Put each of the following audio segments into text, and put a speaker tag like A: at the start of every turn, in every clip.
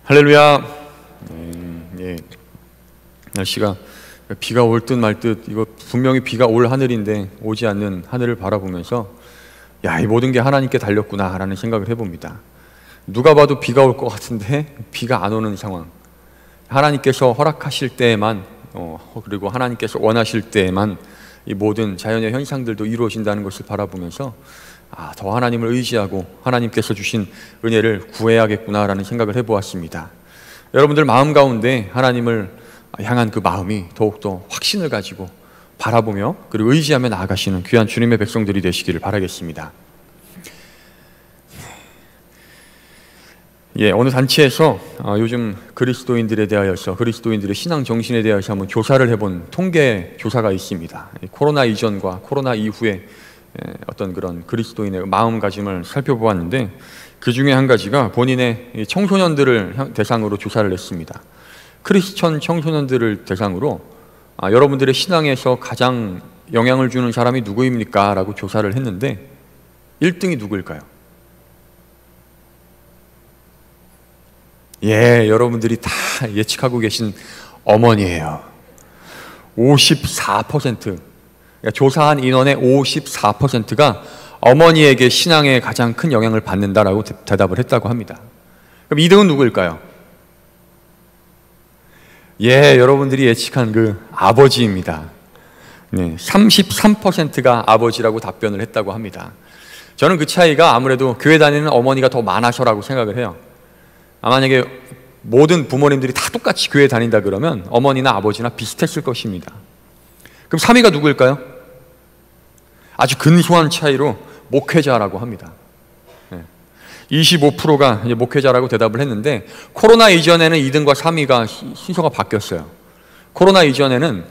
A: 할렐루야. 예. 날씨가 비가 올 듯 말 듯, 이거 분명히 비가 올 하늘인데 오지 않는 하늘을 바라보면서 야, 이 모든 게 하나님께 달렸구나 라는 생각을 해봅니다. 누가 봐도 비가 올 것 같은데 비가 안 오는 상황, 하나님께서 허락하실 때에만 그리고 하나님께서 원하실 때에만 이 모든 자연의 현상들도 이루어진다는 것을 바라보면서 더 하나님을 의지하고 하나님께서 주신 은혜를 구해야겠구나라는 생각을 해보았습니다. 여러분들 마음 가운데 하나님을 향한 그 마음이 더욱더 확신을 가지고 바라보며 그리고 의지하며 나아가시는 귀한 주님의 백성들이 되시기를 바라겠습니다. 어느 단체에서 요즘 그리스도인들에 대하여서, 그리스도인들의 신앙 정신에 대해서 한번 조사를 해본 통계 조사가 있습니다. 코로나 이전과 코로나 이후에 어떤 그런 그리스도인의 마음가짐을 살펴보았는데, 그 중에 한 가지가 본인의 청소년들을 대상으로 조사를 했습니다. 크리스천 청소년들을 대상으로 여러분들의 신앙에서 가장 영향을 주는 사람이 누구입니까? 라고 조사를 했는데 1등이 누구일까요? 여러분들이 다 예측하고 계신 어머니예요. 54%, 조사한 인원의 54%가 어머니에게 신앙에 가장 큰 영향을 받는다라고 대답을 했다고 합니다. 그럼 2등은 누구일까요? 여러분들이 예측한 그 아버지입니다. 33%가 아버지라고 답변을 했다고 합니다. 저는 그 차이가 아무래도 교회 다니는 어머니가 더 많아서라고 생각을 해요. 만약에 모든 부모님들이 다 똑같이 교회 다닌다 그러면 어머니나 아버지나 비슷했을 것입니다. 그럼 3위가 누구일까요? 아주 근소한 차이로 목회자라고 합니다. 25%가 목회자라고 대답을 했는데, 코로나 이전에는 2등과 3위가 순서가 바뀌었어요. 코로나 이전에는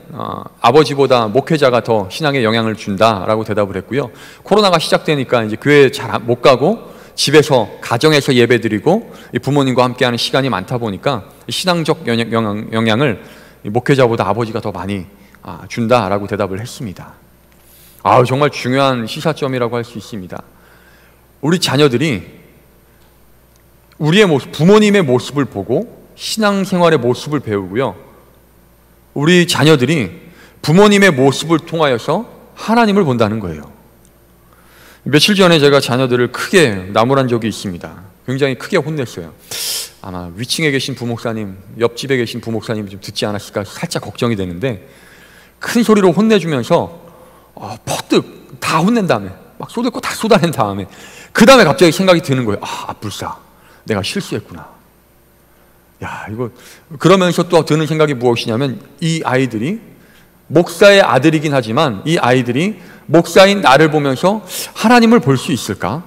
A: 아버지보다 목회자가 더 신앙에 영향을 준다라고 대답을 했고요. 코로나가 시작되니까 이제 교회 잘 못 가고 집에서, 가정에서 예배드리고 부모님과 함께하는 시간이 많다 보니까 신앙적 영향을 목회자보다 아버지가 더 많이 준다라고 대답을 했습니다. 정말 중요한 시사점이라고 할 수 있습니다. 우리 자녀들이 우리의 모습, 부모님의 모습을 보고 신앙생활의 모습을 배우고요, 우리 자녀들이 부모님의 모습을 통하여서 하나님을 본다는 거예요. 며칠 전에 제가 자녀들을 크게 나무란 적이 있습니다. 굉장히 크게 혼냈어요. 아마 위층에 계신 부목사님, 옆집에 계신 부목사님이 좀 듣지 않았을까 살짝 걱정이 되는데, 큰 소리로 혼내주면서 퍼뜩 다 혼낸 다음에, 막 쏟을 거 다 쏟아낸 다음에, 그 다음에 갑자기 생각이 드는 거예요. 불사, 내가 실수했구나. 이거, 그러면서 또 드는 생각이 무엇이냐면, 이 아이들이 목사의 아들이긴 하지만 이 아이들이 목사인 나를 보면서 하나님을 볼 수 있을까?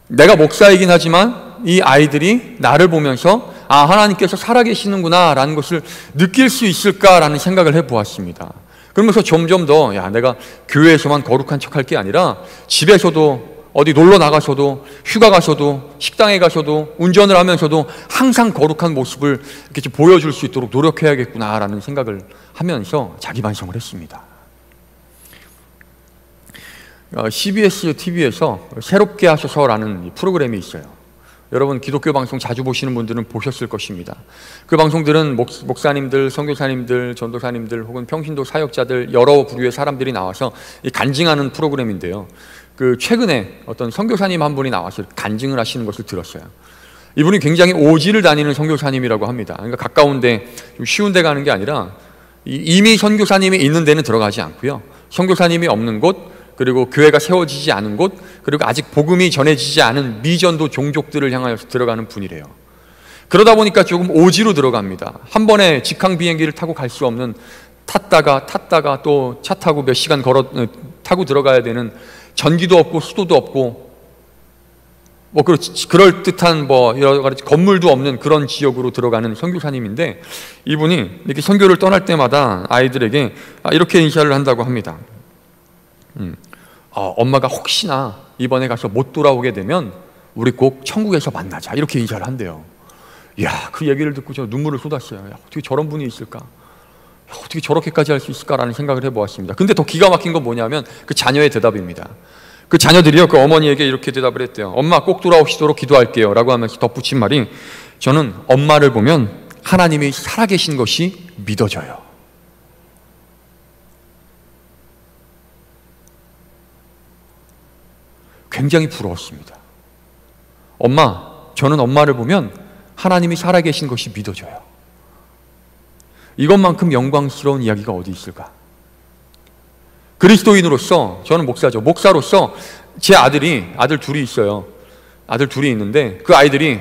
A: 내가 목사이긴 하지만 이 아이들이 나를 보면서 하나님께서 살아계시는구나 라는 것을 느낄 수 있을까라는 생각을 해보았습니다. 그러면서 점점 더 내가 교회에서만 거룩한 척할 게 아니라 집에서도, 어디 놀러 나가서도, 휴가 가서도, 식당에 가서도, 운전을 하면서도 항상 거룩한 모습을 이렇게 보여줄 수 있도록 노력해야겠구나라는 생각을 하면서 자기 반성을 했습니다. CBS TV에서 새롭게 하셔서라는 프로그램이 있어요. 여러분 기독교 방송 자주 보시는 분들은 보셨을 것입니다. 그 방송들은 목사님들, 선교사님들, 전도사님들 혹은 평신도 사역자들, 여러 부류의 사람들이 나와서 간증하는 프로그램인데요, 최근에 어떤 선교사님 한 분이 나와서 간증을 하시는 것을 들었어요. 이분이 굉장히 오지를 다니는 선교사님이라고 합니다. 그러니까 가까운데, 쉬운 데 가는 게 아니라 이미 선교사님이 있는 데는 들어가지 않고요, 선교사님이 없는 곳, 그리고 교회가 세워지지 않은 곳, 그리고 아직 복음이 전해지지 않은 미전도 종족들을 향하여서 들어가는 분이래요. 그러다 보니까 조금 오지로 들어갑니다. 한 번에 직항 비행기를 타고 갈 수 없는, 탔다가 또 차 타고 몇 시간 타고 들어가야 되는, 전기도 없고 수도도 없고 그럴 듯한 여러 가지 건물도 없는 그런 지역으로 들어가는 선교사님인데, 이분이 이렇게 선교를 떠날 때마다 아이들에게 이렇게 인사를 한다고 합니다. 엄마가 혹시나 이번에 가서 못 돌아오게 되면 우리 꼭 천국에서 만나자, 이렇게 인사를 한대요. 그 얘기를 듣고 저 눈물을 쏟았어요. 어떻게 저런 분이 있을까? 어떻게 저렇게까지 할 수 있을까라는 생각을 해보았습니다. 근데 더 기가 막힌 건 뭐냐면 그 자녀의 대답입니다. 그 자녀들이요, 그 어머니에게 이렇게 대답을 했대요. 엄마 꼭 돌아오시도록 기도할게요 라고 하면서 덧붙인 말이, 저는 엄마를 보면 하나님이 살아계신 것이 믿어져요. 굉장히 부러웠습니다. 저는 엄마를 보면 하나님이 살아계신 것이 믿어져요. 이것만큼 영광스러운 이야기가 어디 있을까? 그리스도인으로서, 저는 목사죠. 목사로서 제 아들 둘이 있어요. 아들 둘이 있는데 그 아이들이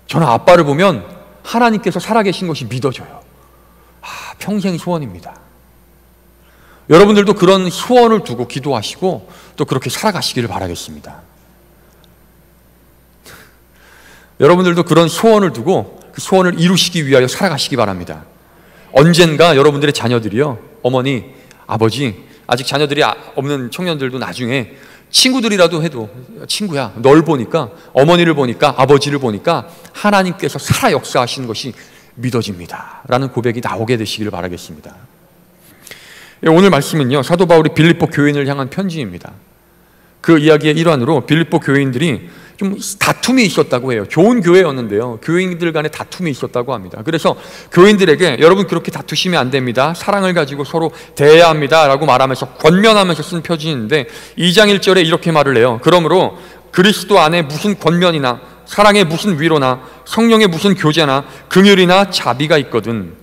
A: 저는 아빠를 보면 하나님께서 살아계신 것이 믿어져요. 평생 소원입니다. 여러분들도 그런 소원을 두고 기도하시고 또 그렇게 살아가시기를 바라겠습니다. 여러분들도 그런 소원을 두고 그 소원을 이루시기 위하여 살아가시기 바랍니다. 언젠가 여러분들의 자녀들이요, 어머니, 아버지, 아직 자녀들이 없는 청년들도 나중에 친구들이라도 해도, 친구야, 널 보니까, 어머니를 보니까, 아버지를 보니까 하나님께서 살아 역사하시는 것이 믿어집니다 라는 고백이 나오게 되시기를 바라겠습니다. 오늘 말씀은요, 사도 바울이 빌립보 교인을 향한 편지입니다. 그 이야기의 일환으로 빌립보 교인들이 좀 다툼이 있었다고 해요. 좋은 교회였는데요, 교인들 간에 다툼이 있었다고 합니다. 그래서 교인들에게 여러분 그렇게 다투시면 안 됩니다, 사랑을 가지고 서로 대해야 합니다 라고 말하면서 권면하면서 쓴 표지인데 2장 1절에 이렇게 말을 해요. 그러므로 그리스도 안에 무슨 권면이나 사랑의 무슨 위로나 성령의 무슨 교제나 긍휼이나 자비가 있거든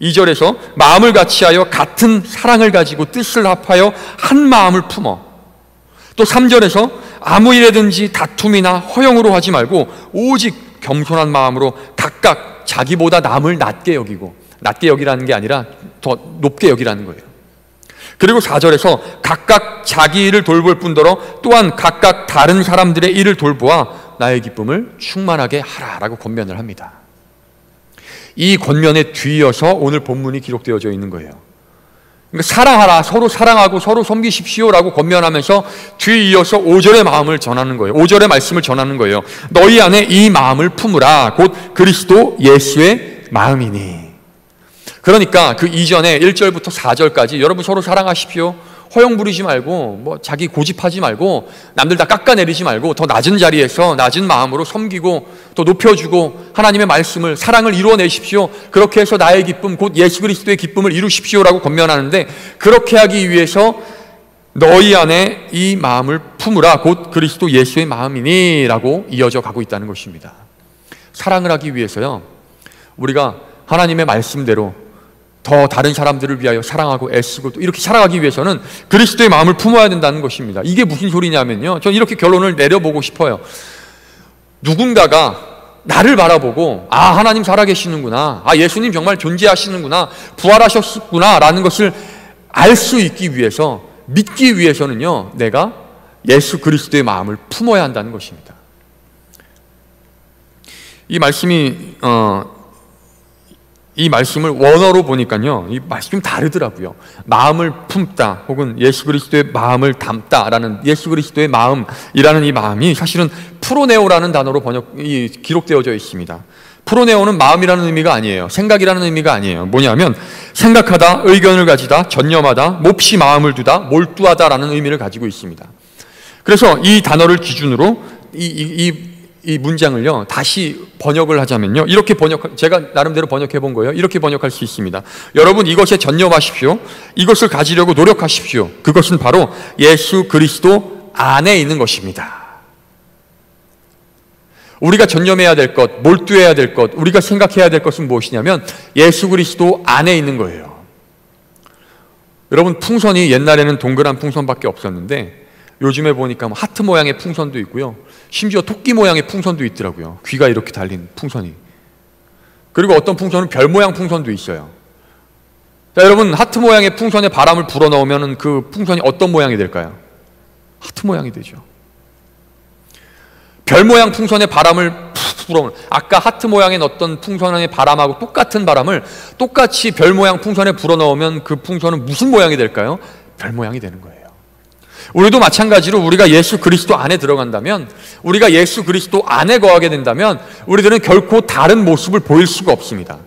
A: 2절에서 마음을 같이하여 같은 사랑을 가지고 뜻을 합하여 한 마음을 품어, 또 3절에서 아무 일에든지 다툼이나 허영으로 하지 말고 오직 겸손한 마음으로 각각 자기보다 남을 낮게 여기고, 낮게 여기라는 게 아니라 더 높게 여기라는 거예요. 그리고 4절에서 각각 자기 일을 돌볼 뿐더러 또한 각각 다른 사람들의 일을 돌보아 나의 기쁨을 충만하게 하라라고 권면을 합니다. 이 권면에 뒤이어서 오늘 본문이 기록되어져 있는 거예요. 그러니까 사랑하라, 서로 사랑하고 서로 섬기십시오라고 권면하면서 뒤이어서 5절의 마음을 전하는 거예요. 5절의 말씀을 전하는 거예요. 너희 안에 이 마음을 품으라, 곧 그리스도 예수의 마음이니. 그러니까 그 이전에 1절부터 4절까지 여러분 서로 사랑하십시오, 허영 부리지 말고 자기 고집하지 말고 남들 다 깎아내리지 말고 더 낮은 자리에서 낮은 마음으로 섬기고 또 높여주고 하나님의 말씀을, 사랑을 이루어내십시오. 그렇게 해서 나의 기쁨, 곧 예수 그리스도의 기쁨을 이루십시오라고 권면하는데, 그렇게 하기 위해서 너희 안에 이 마음을 품으라, 곧 그리스도 예수의 마음이니 라고 이어져 가고 있다는 것입니다. 사랑을 하기 위해서요, 우리가 하나님의 말씀대로 더 다른 사람들을 위하여 사랑하고 애쓰고 또 이렇게 살아가기 위해서는 그리스도의 마음을 품어야 된다는 것입니다. 이게 무슨 소리냐면요, 저는 이렇게 결론을 내려보고 싶어요. 누군가가 나를 바라보고 하나님 살아계시는구나, 예수님 정말 존재하시는구나, 부활하셨구나 라는 것을 알 수 있기 위해서, 믿기 위해서는요, 내가 예수 그리스도의 마음을 품어야 한다는 것입니다. 이 말씀을 원어로 보니까요, 이 말씀이 좀 다르더라고요. 마음을 품다 혹은 예수 그리스도의 마음을 담다라는, 예수 그리스도의 마음이라는 이 마음이 사실은 프로네오라는 단어로 기록되어져 있습니다. 프로네오는 마음이라는 의미가 아니에요. 생각이라는 의미가 아니에요. 뭐냐면 생각하다, 의견을 가지다, 전념하다, 몹시 마음을 두다, 몰두하다라는 의미를 가지고 있습니다. 그래서 이 단어를 기준으로 이 문장을요, 다시 번역을 하자면요, 이렇게 제가 나름대로 번역해 본 거예요. 이렇게 번역할 수 있습니다. 여러분 이것에 전념하십시오. 이것을 가지려고 노력하십시오. 그것은 바로 예수 그리스도 안에 있는 것입니다. 우리가 전념해야 될 것, 몰두해야 될 것, 우리가 생각해야 될 것은 무엇이냐면 예수 그리스도 안에 있는 거예요. 여러분, 풍선이 옛날에는 동그란 풍선밖에 없었는데 요즘에 보니까 하트 모양의 풍선도 있고요, 심지어 토끼 모양의 풍선도 있더라고요. 귀가 이렇게 달린 풍선이. 그리고 어떤 풍선은 별 모양 풍선도 있어요. 자, 여러분, 하트 모양의 풍선에 바람을 불어넣으면 그 풍선이 어떤 모양이 될까요? 하트 모양이 되죠. 별 모양 풍선에 바람을 푹 불어넣으면, 아까 하트 모양에 넣었던 풍선의 바람하고 똑같은 바람을 똑같이 별 모양 풍선에 불어넣으면 그 풍선은 무슨 모양이 될까요? 별 모양이 되는 거예요. 우리도 마찬가지로 우리가 예수 그리스도 안에 들어간다면, 우리가 예수 그리스도 안에 거하게 된다면 우리들은 결코 다른 모습을 보일 수가 없습니다.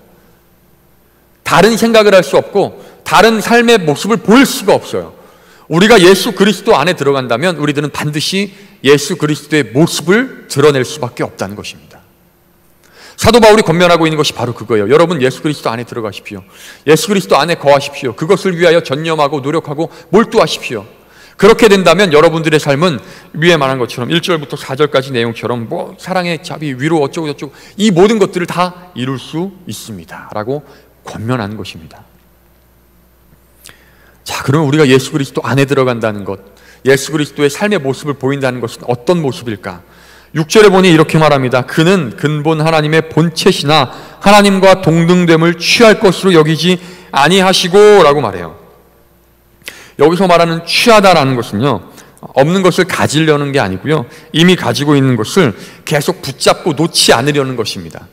A: 다른 생각을 할 수 없고 다른 삶의 모습을 보일 수가 없어요. 우리가 예수 그리스도 안에 들어간다면 우리들은 반드시 예수 그리스도의 모습을 드러낼 수밖에 없다는 것입니다. 사도 바울이 권면하고 있는 것이 바로 그거예요. 여러분 예수 그리스도 안에 들어가십시오. 예수 그리스도 안에 거하십시오. 그것을 위하여 전념하고 노력하고 몰두하십시오. 그렇게 된다면 여러분들의 삶은 위에 말한 것처럼 1절부터 4절까지 내용처럼 뭐 사랑의 자비, 위로 어쩌고 저쩌고 이 모든 것들을 다 이룰 수 있습니다 라고 권면하는 것입니다. 자, 그러면 우리가 예수 그리스도 안에 들어간다는 것, 예수 그리스도의 삶의 모습을 보인다는 것은 어떤 모습일까? 6절에 보니 이렇게 말합니다. 그는 근본 하나님의 본체시나 하나님과 동등됨을 취할 것으로 여기지 아니하시고 라고 말해요. 여기서 말하는 취하다라는 것은요, 없는 것을 가지려는 게 아니고요, 이미 가지고 있는 것을 계속 붙잡고 놓지 않으려는 것입니다.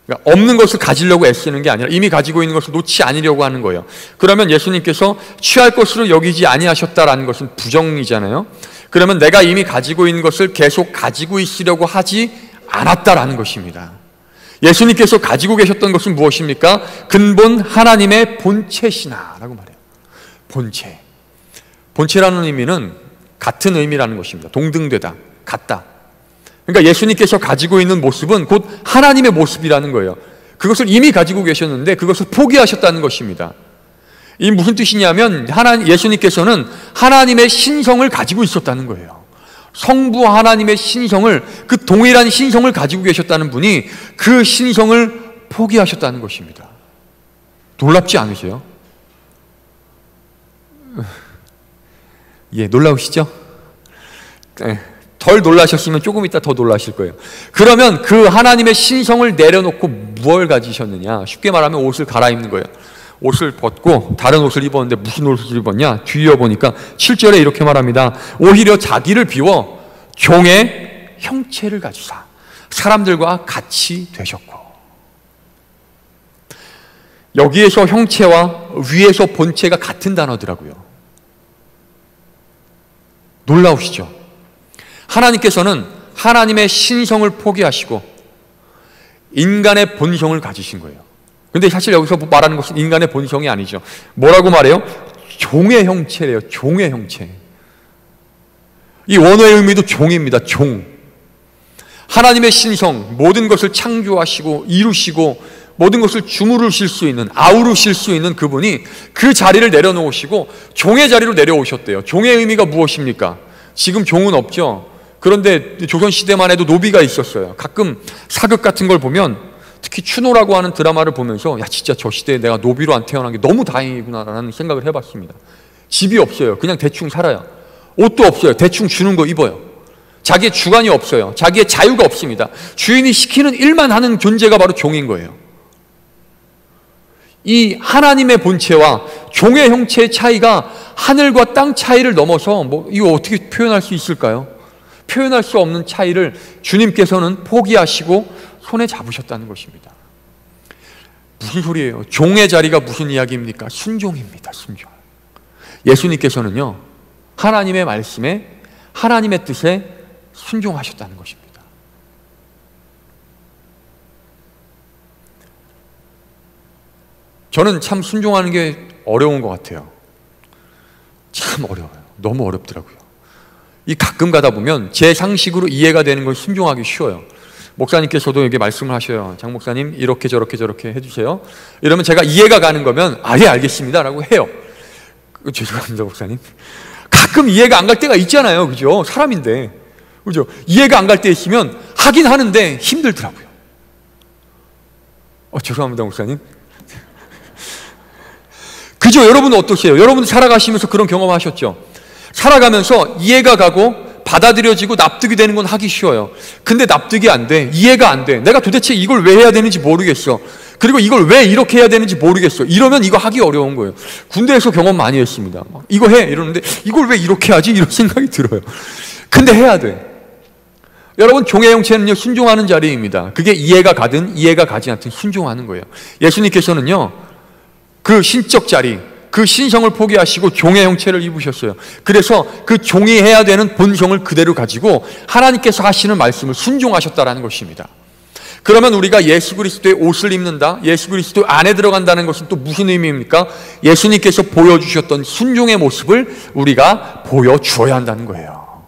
A: 그러니까 없는 것을 가지려고 애쓰는 게 아니라 이미 가지고 있는 것을 놓지 않으려고 하는 거예요. 그러면 예수님께서 취할 것으로 여기지 아니하셨다라는 것은 부정이잖아요. 그러면 내가 이미 가지고 있는 것을 계속 가지고 있으려고 하지 않았다라는 것입니다. 예수님께서 가지고 계셨던 것은 무엇입니까? 근본 하나님의 본체시나 라고 말해요. 본체. 본체라는 의미는 같은 의미라는 것입니다. 동등되다, 같다. 그러니까 예수님께서 가지고 있는 모습은 곧 하나님의 모습이라는 거예요. 그것을 이미 가지고 계셨는데 그것을 포기하셨다는 것입니다. 이 무슨 뜻이냐면 예수님께서는 하나님의 신성을 가지고 있었다는 거예요. 성부 하나님의 신성을, 그 동일한 신성을 가지고 계셨다는 분이 그 신성을 포기하셨다는 것입니다. 놀랍지 않으세요? 예, 놀라우시죠? 네. 덜 놀라셨으면 조금 이따 더 놀라실 거예요. 그러면 그 하나님의 신성을 내려놓고 무엇을 가지셨느냐? 쉽게 말하면 옷을 갈아입는 거예요. 옷을 벗고 다른 옷을 입었는데 무슨 옷을 입었냐? 뒤이어 보니까 7절에 이렇게 말합니다. 오히려 자기를 비워 종의 형체를 가지사 사람들과 같이 되셨고. 여기에서 형체와 위에서 본체가 같은 단어더라고요. 놀라우시죠? 하나님께서는 하나님의 신성을 포기하시고 인간의 본성을 가지신 거예요. 근데 사실 여기서 말하는 것은 인간의 본성이 아니죠. 뭐라고 말해요? 종의 형체래요. 종의 형체. 이 원어의 의미도 종입니다. 종. 하나님의 신성, 모든 것을 창조하시고 이루시고 모든 것을 주무르실 수 있는, 아우르실 수 있는 그분이 그 자리를 내려놓으시고 종의 자리로 내려오셨대요. 종의 의미가 무엇입니까? 지금 종은 없죠. 그런데 조선시대만 해도 노비가 있었어요. 가끔 사극 같은 걸 보면, 특히 추노라고 하는 드라마를 보면서 야, 진짜 저 시대에 내가 노비로 안 태어난 게 너무 다행이구나라는 생각을 해봤습니다. 집이 없어요. 그냥 대충 살아요. 옷도 없어요. 대충 주는 거 입어요. 자기의 주관이 없어요. 자기의 자유가 없습니다. 주인이 시키는 일만 하는 존재가 바로 종인 거예요. 이 하나님의 본체와 종의 형체의 차이가 하늘과 땅 차이를 넘어서 이거 어떻게 표현할 수 있을까요? 표현할 수 없는 차이를 주님께서는 포기하시고 손에 잡으셨다는 것입니다. 무슨 소리예요? 종의 자리가 무슨 이야기입니까? 순종입니다. 순종. 예수님께서는요, 하나님의 말씀에, 하나님의 뜻에 순종하셨다는 것입니다. 저는 참 순종하는 게 어려운 것 같아요. 참 어려워요. 너무 어렵더라고요. 이 가끔 가다 보면 제 상식으로 이해가 되는 걸 순종하기 쉬워요. 목사님께서도 여기 말씀을 하셔요. 장 목사님 이렇게 저렇게 저렇게 해주세요. 이러면 제가 이해가 가는 거면 예 알겠습니다 라고 해요. 죄송합니다 목사님. 가끔 이해가 안 갈 때가 있잖아요. 그죠? 사람인데. 그죠? 이해가 안 갈 때 있으면 하긴 하는데 힘들더라고요. 죄송합니다 목사님. 그죠? 여러분은 어떠세요? 여러분 살아가시면서 그런 경험하셨죠? 살아가면서 이해가 가고 받아들여지고 납득이 되는 건 하기 쉬워요. 근데 납득이 안 돼. 이해가 안 돼. 내가 도대체 이걸 왜 해야 되는지 모르겠어. 그리고 이걸 왜 이렇게 해야 되는지 모르겠어. 이러면 이거 하기 어려운 거예요. 군대에서 경험 많이 했습니다. 이거 해 이러는데 이걸 왜 이렇게 하지? 이런 생각이 들어요. 근데 해야 돼. 여러분 종의 형체는요 순종하는 자리입니다. 그게 이해가 가든 이해가 가지 않든 순종하는 거예요. 예수님께서는요 그 신적 자리, 그 신성을 포기하시고 종의 형체를 입으셨어요. 그래서 그 종이 해야 되는 본성을 그대로 가지고 하나님께서 하시는 말씀을 순종하셨다는 것입니다. 그러면 우리가 예수 그리스도의 옷을 입는다, 예수 그리스도 안에 들어간다는 것은 또 무슨 의미입니까? 예수님께서 보여주셨던 순종의 모습을 우리가 보여주어야 한다는 거예요.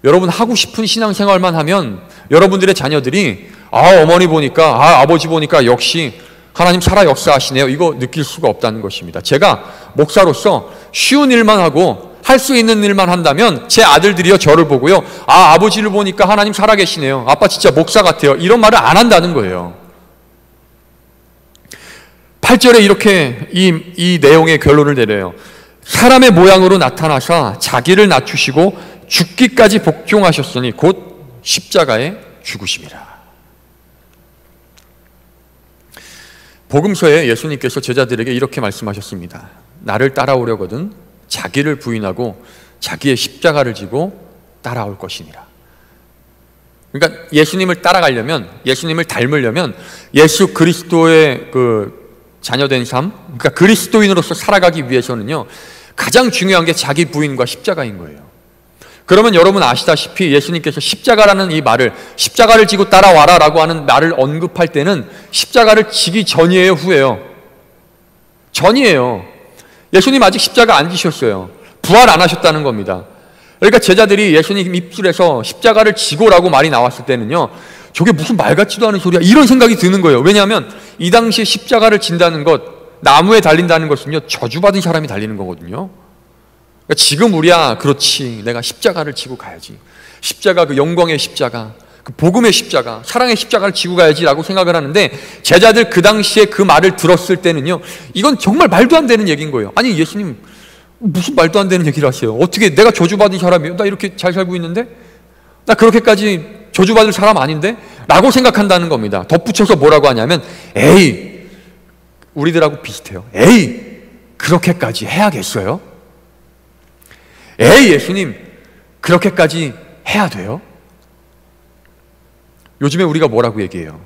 A: 여러분 하고 싶은 신앙생활만 하면 여러분들의 자녀들이 어머니 보니까, 아버지 보니까 역시 하나님 살아 역사하시네요. 이거 느낄 수가 없다는 것입니다. 제가 목사로서 쉬운 일만 하고 할 수 있는 일만 한다면 제 아들들이요 저를 보고요, 아버지를 보니까 하나님 살아계시네요. 아빠 진짜 목사 같아요. 이런 말을 안 한다는 거예요. 8절에 이렇게 이 내용의 결론을 내려요. 사람의 모양으로 나타나사 자기를 낮추시고 죽기까지 복종하셨으니 곧 십자가에 죽으심이라. 복음서에 예수님께서 제자들에게 이렇게 말씀하셨습니다. 나를 따라오려거든 자기를 부인하고 자기의 십자가를 지고 따라올 것이니라. 그러니까 예수님을 따라가려면, 예수님을 닮으려면 예수 그리스도의 그 자녀된 삶, 그러니까 그리스도인으로서 살아가기 위해서는요, 가장 중요한 게 자기 부인과 십자가인 거예요. 그러면 여러분 아시다시피 예수님께서 십자가라는 이 말을, 십자가를 지고 따라와라 라고 하는 말을 언급할 때는 십자가를 지기 전이에요, 후예요? 전이에요. 예수님 아직 십자가 안 지셨어요. 부활 안 하셨다는 겁니다. 그러니까 제자들이 예수님 입술에서 십자가를 지고라고 말이 나왔을 때는요, 저게 무슨 말 같지도 않은 소리야, 이런 생각이 드는 거예요. 왜냐하면 이 당시에 십자가를 진다는 것, 나무에 달린다는 것은요, 저주받은 사람이 달리는 거거든요. 그러니까 지금 우리야 그렇지, 내가 십자가를 지고 가야지, 십자가, 그 영광의 십자가, 그 복음의 십자가, 사랑의 십자가를 지고 가야지 라고 생각을 하는데, 제자들 그 당시에 그 말을 들었을 때는요, 이건 정말 말도 안 되는 얘기인 거예요. 아니 예수님 무슨 말도 안 되는 얘기를 하세요. 어떻게, 내가 저주받은 사람이에요? 나 이렇게 잘 살고 있는데? 나 그렇게까지 저주받을 사람 아닌데? 라고 생각한다는 겁니다. 덧붙여서 뭐라고 하냐면, 에이, 우리들하고 비슷해요. 에이, 그렇게까지 해야겠어요? 에이, 예수님 그렇게까지 해야 돼요? 요즘에 우리가 뭐라고 얘기해요?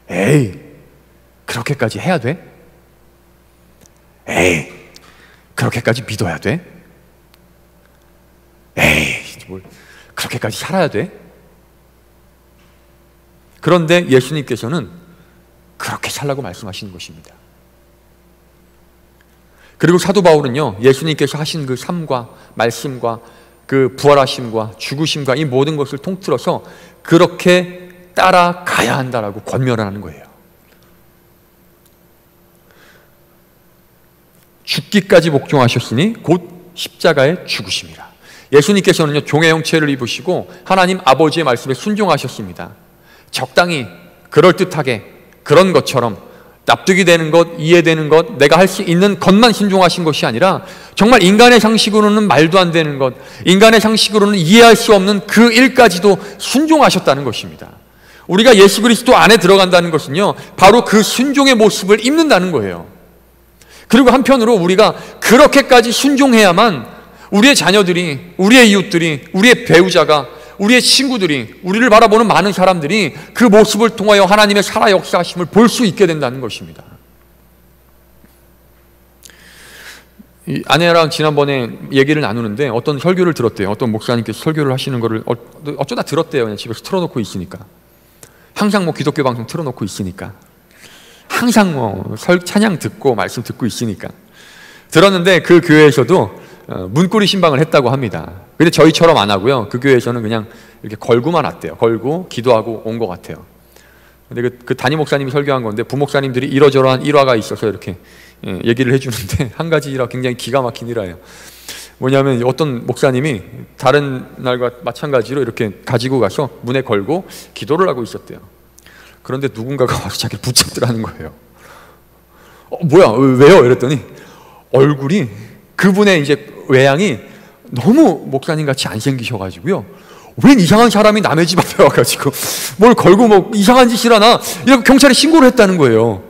A: 에이, 그렇게까지 해야 돼? 에이, 그렇게까지 믿어야 돼? 에이, 뭘 그렇게까지 살아야 돼? 그런데 예수님께서는 그렇게 살라고 말씀하시는 것입니다. 그리고 사도 바울은요, 예수님께서 하신 그 삶과 말씀과 그 부활하심과 죽으심과 이 모든 것을 통틀어서 그렇게 따라가야 한다라고 권면을 하는 거예요. 죽기까지 복종하셨으니 곧 십자가에 죽으심이라. 예수님께서는요, 종의 형체를 입으시고 하나님 아버지의 말씀에 순종하셨습니다. 적당히, 그럴듯하게, 그런 것처럼 납득이 되는 것, 이해되는 것, 내가 할 수 있는 것만 순종하신 것이 아니라 정말 인간의 상식으로는 말도 안 되는 것, 인간의 상식으로는 이해할 수 없는 그 일까지도 순종하셨다는 것입니다. 우리가 예수 그리스도 안에 들어간다는 것은요, 바로 그 순종의 모습을 입는다는 거예요. 그리고 한편으로 우리가 그렇게까지 순종해야만 우리의 자녀들이, 우리의 이웃들이, 우리의 배우자가, 우리의 친구들이, 우리를 바라보는 많은 사람들이 그 모습을 통하여 하나님의 살아 역사하심을 볼 수 있게 된다는 것입니다. 이 아내랑 지난번에 얘기를 나누는데 어떤 설교를 들었대요. 어떤 목사님께서 설교를 하시는 거를 어쩌다 들었대요. 그냥 집에서 틀어놓고 있으니까. 항상 뭐 기독교 방송 틀어놓고 있으니까. 항상 뭐 찬양 듣고 말씀 듣고 있으니까. 들었는데 그 교회에서도 문고리 신방을 했다고 합니다. 근데 저희처럼 안 하고요, 그 교회에서는 그냥 이렇게 걸고만 왔대요. 걸고 기도하고 온 것 같아요. 근데 그 담임 목사님이 설교한 건데 부목사님들이 이러저러한 일화가 있어서 이렇게 얘기를 해주는데, 한 가지 일화, 굉장히 기가 막힌 일화예요. 뭐냐면 어떤 목사님이 다른 날과 마찬가지로 이렇게 가지고 가서 문에 걸고 기도를 하고 있었대요. 그런데 누군가가 와서 자기를 붙잡더라는 거예요. 뭐야, 왜요? 이랬더니 얼굴이, 그분의 이제 외양이 너무 목사님 같이 안 생기셔가지고요, 웬 이상한 사람이 남의 집 앞에 와가지고 뭘 걸고 뭐 이상한 짓을 하나, 이렇게 경찰에 신고를 했다는 거예요.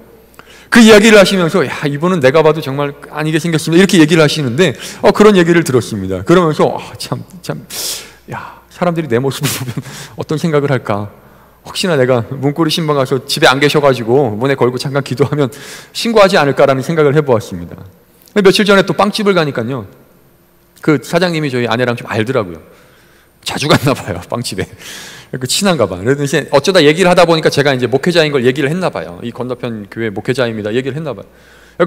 A: 그 이야기를 하시면서, 야, 이분은 내가 봐도 정말 아니게 생겼습니다, 이렇게 얘기를 하시는데, 그런 얘기를 들었습니다. 그러면서 야, 사람들이 내 모습을 보면 어떤 생각을 할까? 혹시나 내가 문고리 신방 가서 집에 안 계셔가지고 문에 걸고 잠깐 기도하면 신고하지 않을까라는 생각을 해보았습니다. 며칠 전에 또 빵집을 가니까요, 그 사장님이 저희 아내랑 좀 알더라고요. 자주 갔나 봐요, 빵집에. 그 친한가 봐. 그래서 이제 어쩌다 얘기를 하다 보니까 제가 이제 목회자인 걸 얘기를 했나 봐요. 이 건너편 교회 목회자입니다, 얘기를 했나 봐요.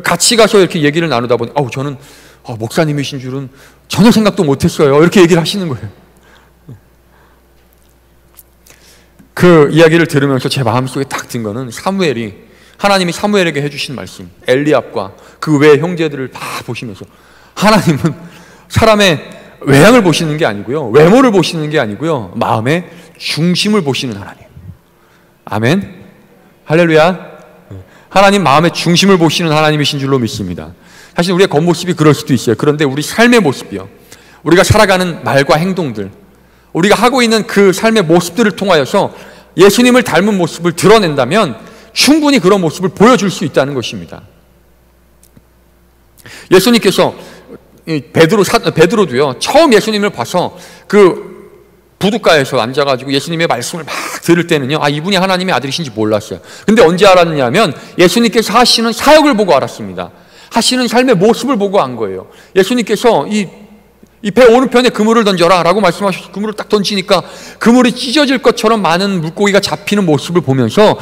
A: 같이 가서 이렇게 얘기를 나누다 보니, 저는 목사님이신 줄은 전혀 생각도 못했어요, 이렇게 얘기를 하시는 거예요. 그 이야기를 들으면서 제 마음속에 딱 든 거는 하나님이 사무엘에게 해주신 말씀, 엘리압과 그 외의 형제들을 다 보시면서 하나님은 사람의 외양을 보시는 게 아니고요, 외모를 보시는 게 아니고요, 마음의 중심을 보시는 하나님. 아멘. 할렐루야. 하나님 마음의 중심을 보시는 하나님이신 줄로 믿습니다. 사실 우리의 겉모습이 그럴 수도 있어요. 그런데 우리 삶의 모습이요, 우리가 살아가는 말과 행동들, 우리가 하고 있는 그 삶의 모습들을 통하여서 예수님을 닮은 모습을 드러낸다면 충분히 그런 모습을 보여줄 수 있다는 것입니다. 예수님께서 베드로도요, 처음 예수님을 봐서 그 부둣가에서 앉아가지고 예수님의 말씀을 막 들을 때는요, 이분이 하나님의 아들이신지 몰랐어요. 근데 언제 알았느냐면 예수님께서 하시는 사역을 보고 알았습니다. 하시는 삶의 모습을 보고 안 거예요. 예수님께서 이 배 오른편에 그물을 던져라 라고 말씀하셔서 그물을 딱 던지니까 그물이 찢어질 것처럼 많은 물고기가 잡히는 모습을 보면서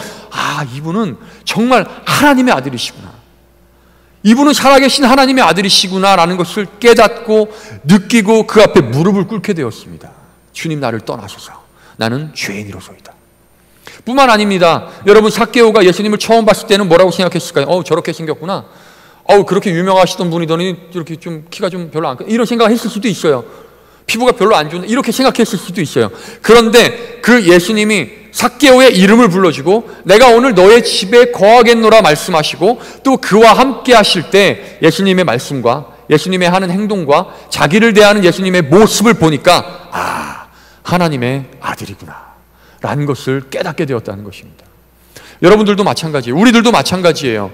A: 이분은 정말 하나님의 아들이시구나, 이분은 살아계신 하나님의 아들이시구나 라는 것을 깨닫고 느끼고 그 앞에 무릎을 꿇게 되었습니다. 주님, 나를 떠나소서, 나는 죄인이로소이다. 뿐만 아닙니다. 여러분, 삭개오가 예수님을 처음 봤을 때는 뭐라고 생각했을까요? 저렇게 생겼구나, 그렇게 유명하시던 분이더니 이렇게 좀 키가 좀 별로 안 크, 이런 생각했을 수도 있어요. 피부가 별로 안 좋은데 이렇게 생각했을 수도 있어요. 그런데 그 예수님이 삭개오의 이름을 불러주고 내가 오늘 너의 집에 거하겠노라 말씀하시고 또 그와 함께 하실 때 예수님의 말씀과 예수님의 하는 행동과 자기를 대하는 예수님의 모습을 보니까 하나님의 아들이구나 라는 것을 깨닫게 되었다는 것입니다. 여러분들도 마찬가지예요. 우리들도 마찬가지예요.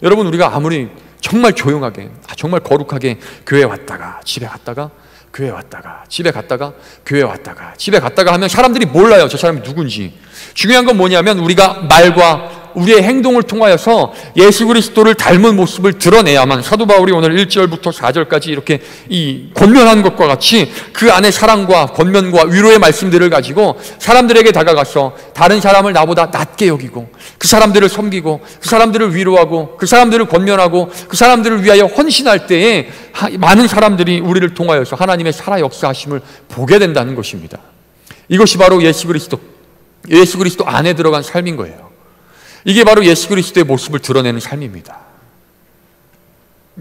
A: 여러분, 우리가 아무리 정말 조용하게, 정말 거룩하게 교회 왔다가 집에 갔다가 교회 왔다가 집에 갔다가 교회 왔다가 집에 갔다가 하면 사람들이 몰라요, 저 사람이 누군지. 중요한 건 뭐냐면 우리가 말과 우리의 행동을 통하여서 예수 그리스도를 닮은 모습을 드러내야만, 사도 바울이 오늘 1절부터 4절까지 이렇게 이 권면한 것과 같이 그 안에 사랑과 권면과 위로의 말씀들을 가지고 사람들에게 다가가서 다른 사람을 나보다 낮게 여기고 그 사람들을 섬기고 그 사람들을 위로하고 그 사람들을 권면하고 그 사람들을 위하여 헌신할 때에 많은 사람들이 우리를 통하여서 하나님의 살아 역사하심을 보게 된다는 것입니다. 이것이 바로 예수 그리스도 안에 들어간 삶인 거예요. 이게 바로 예수 그리스도의 모습을 드러내는 삶입니다.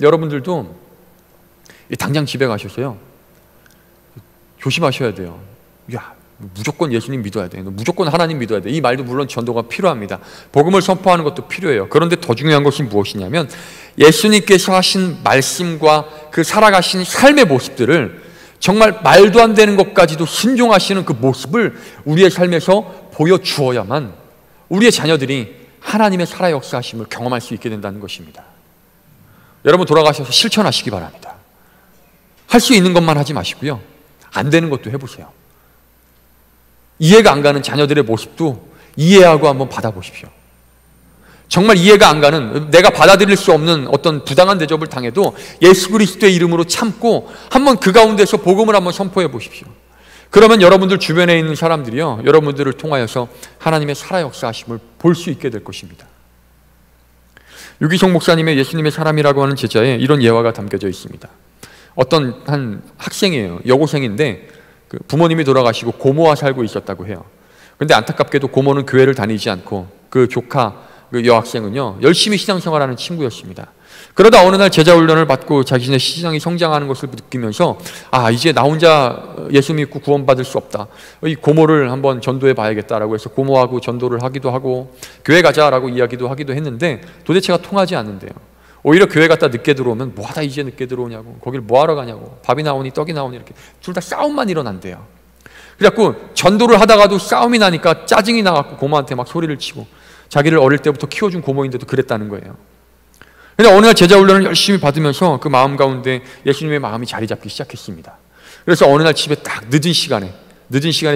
A: 여러분들도 당장 집에 가셔서요, 조심하셔야 돼요. 무조건 예수님 믿어야 돼, 무조건 하나님 믿어야 돼, 이 말도 물론 전도가 필요합니다. 복음을 선포하는 것도 필요해요. 그런데 더 중요한 것이 무엇이냐면 예수님께서 하신 말씀과 그 살아가신 삶의 모습들을, 정말 말도 안 되는 것까지도 순종하시는 그 모습을 우리의 삶에서 보여주어야만 우리의 자녀들이 하나님의 살아 역사하심을 경험할 수 있게 된다는 것입니다. 여러분, 돌아가셔서 실천하시기 바랍니다. 할 수 있는 것만 하지 마시고요, 안 되는 것도 해보세요. 이해가 안 가는 자녀들의 모습도 이해하고 한번 받아보십시오. 정말 이해가 안 가는, 내가 받아들일 수 없는 어떤 부당한 대접을 당해도 예수 그리스도의 이름으로 참고 한번 그 가운데서 복음을 한번 선포해 보십시오. 그러면 여러분들 주변에 있는 사람들이요, 여러분들을 통하여서 하나님의 살아 역사하심을 볼 수 있게 될 것입니다. 유기성 목사님의 예수님의 사람이라고 하는 제자에 이런 예화가 담겨져 있습니다. 어떤 한 학생이에요. 여고생인데 그 부모님이 돌아가시고 고모와 살고 있었다고 해요. 그런데 안타깝게도 고모는 교회를 다니지 않고 그 조카, 그 여학생은요, 열심히 신앙생활하는 친구였습니다. 그러다 어느 날 제자 훈련을 받고 자신의 신앙이 성장하는 것을 느끼면서 이제 나 혼자 예수 믿고 구원받을 수 없다, 이 고모를 한번 전도해 봐야겠다라고 해서 고모하고 전도를 하기도 하고 교회 가자라고 이야기도 하기도 했는데 도대체가 통하지 않는데요. 오히려 교회 갔다 늦게 들어오면 뭐하다 이제 늦게 들어오냐고, 거길 뭐하러 가냐고, 밥이 나오니 떡이 나오니 이렇게 둘 다 싸움만 일어난대요. 그래갖고 전도를 하다가도 싸움이 나니까 짜증이 나갖고 고모한테 막 소리를 치고, 자기를 어릴 때부터 키워준 고모인데도 그랬다는 거예요. 근데 어느 날 제자 훈련을 열심히 받으면서 그 마음 가운데 예수님의 마음이 자리 잡기 시작했습니다. 그래서 어느 날 집에 딱 늦은 시간에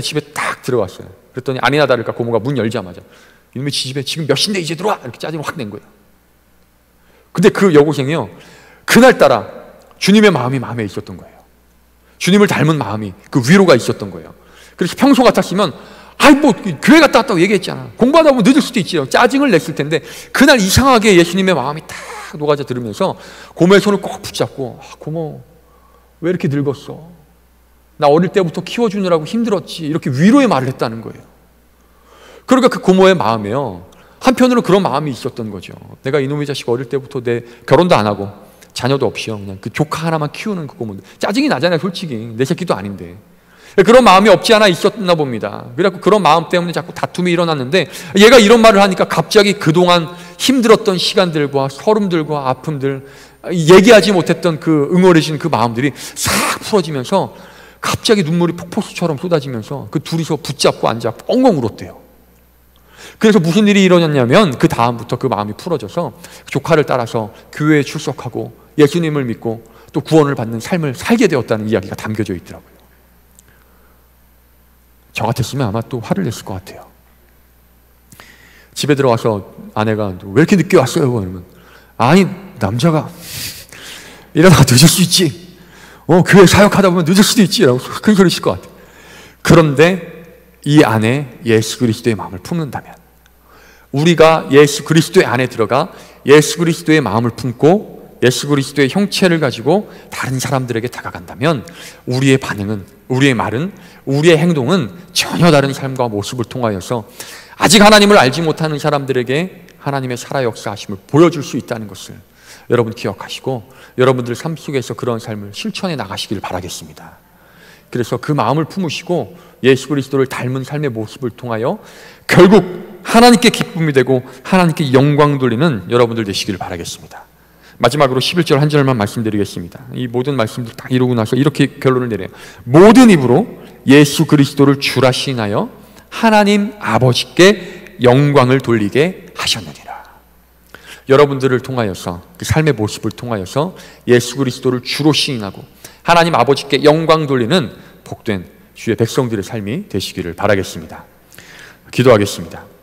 A: 집에 딱 들어왔어요. 그랬더니 아니나 다를까 고모가 문 열자마자 이놈의 집에 지금 몇 시인데 이제 들어와, 이렇게 짜증을 확 낸 거예요. 근데 그 여고생이요, 그날따라 주님의 마음이 마음에 있었던 거예요. 주님을 닮은 마음이, 그 위로가 있었던 거예요. 그래서 평소 같았으면 교회 갔다 왔다고 얘기했잖아, 공부하다 보면 늦을 수도 있지요, 짜증을 냈을 텐데 그날 이상하게 예수님의 마음이 탁 녹아져 들으면서 고모의 손을 꼭 붙잡고, 고모 왜 이렇게 늙었어, 나 어릴 때부터 키워주느라고 힘들었지, 이렇게 위로의 말을 했다는 거예요. 그러니까 그 고모의 마음에요, 한편으로 그런 마음이 있었던 거죠. 내가 이놈의 자식 어릴 때부터 내 결혼도 안 하고 자녀도 없이요, 그냥 그 조카 하나만 키우는 그 고모, 짜증이 나잖아요. 솔직히 내 새끼도 아닌데. 그런 마음이 없지 않아 있었나 봅니다. 그래갖고 그런 마음 때문에 자꾸 다툼이 일어났는데, 얘가 이런 말을 하니까 갑자기 그동안 힘들었던 시간들과 서름들과 아픔들, 얘기하지 못했던 그 응어리진 그 마음들이 싹 풀어지면서 갑자기 눈물이 폭포수처럼 쏟아지면서 그 둘이서 붙잡고 앉아 엉엉 울었대요. 그래서 무슨 일이 일어났냐면, 그 다음부터 그 마음이 풀어져서 조카를 따라서 교회에 출석하고 예수님을 믿고 또 구원을 받는 삶을 살게 되었다는 이야기가 담겨져 있더라고요. 저 같았으면 아마 또 화를 냈을 것 같아요. 집에 들어와서 아내가 왜 이렇게 늦게 왔어요? 그러면, 아니 남자가 이러다가 늦을 수 있지, 교회 사역하다 보면 늦을 수도 있지 라고 큰 소리 칠 것 같아요. 그런데 이 안에 예수 그리스도의 마음을 품는다면, 우리가 예수 그리스도의 안에 들어가 예수 그리스도의 마음을 품고 예수 그리스도의 형체를 가지고 다른 사람들에게 다가간다면, 우리의 반응은, 우리의 말은, 우리의 행동은 전혀 다른 삶과 모습을 통하여서 아직 하나님을 알지 못하는 사람들에게 하나님의 살아 역사하심을 보여줄 수 있다는 것을 여러분 기억하시고, 여러분들 삶 속에서 그런 삶을 실천해 나가시길 바라겠습니다. 그래서 그 마음을 품으시고 예수 그리스도를 닮은 삶의 모습을 통하여 결국 하나님께 기쁨이 되고 하나님께 영광 돌리는 여러분들 되시기를 바라겠습니다. 마지막으로 11절 한 절만 말씀드리겠습니다. 이 모든 말씀들 다 이루고 나서 이렇게 결론을 내려요. 모든 입으로 예수 그리스도를 주라 시인하여 하나님 아버지께 영광을 돌리게 하셨느니라. 여러분들을 통하여서, 그 삶의 모습을 통하여서 예수 그리스도를 주로 시인하고 하나님 아버지께 영광 돌리는 복된 주의 백성들의 삶이 되시기를 바라겠습니다. 기도하겠습니다.